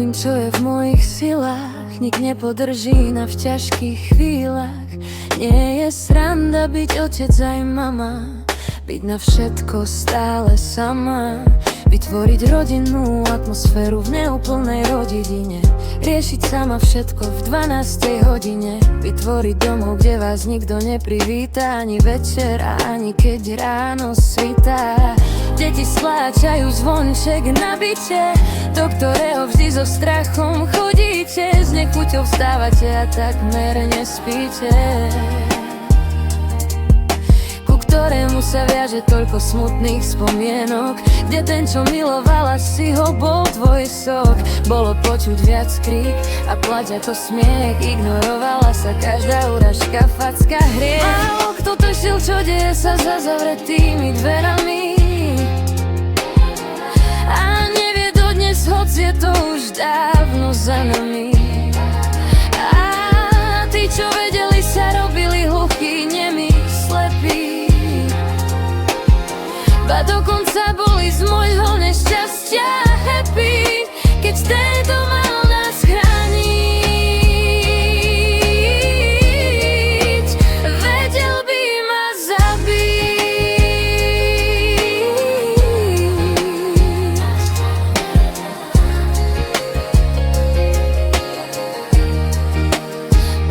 Robím, čo je v mojich silách, nik nepodrží na v ťažkých chvíľach. Nie je sranda byť otec aj mama, byť na všetko stále sama, vytvoriť rodinnú atmosféru v neúplnej rodine, riešiť sama všetko v 12. hodine, vytvoriť domov, kde vás nikto neprivíta ani večer, ani keď ráno svitá. Deti stláčajú zvonček na byte, do ktorého vždy so strachom chodíte, s nechuťou vstávate a takmer nespíte, ku ktorému sa viaže toľko smutných spomienok, kde ten, čo milovala si ho, bol tvoj sok. Bolo počuť viac krík a plať ako smiech, ignorovala sa každá úražka, facka, hriech. Málo kto tušil, čo deje sa za zavretými dverami, a nevie dodnes, hoc je to už dávno za nami. A tí, čo vedeli, sa robili hluchí, nemí, slepí, ba dokonca boli z môjho nešťastia happy, keď tento mal nás chrániť. Vedel by ma zabiť.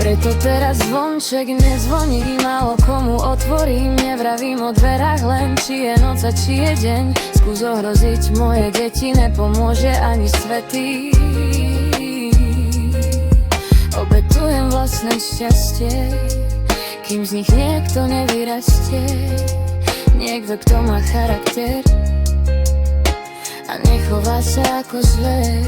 Preto teraz zvonček nezvoní, málo komu otvorím, nevravím o dverách len, či je noc a či je deň. Skús ohroziť moje deti, nepomôže ani svätý. Obetujem vlastné šťastie, kým z nich niekto nevyrastie, niekto, kto má charakter a nechová sa ako zver.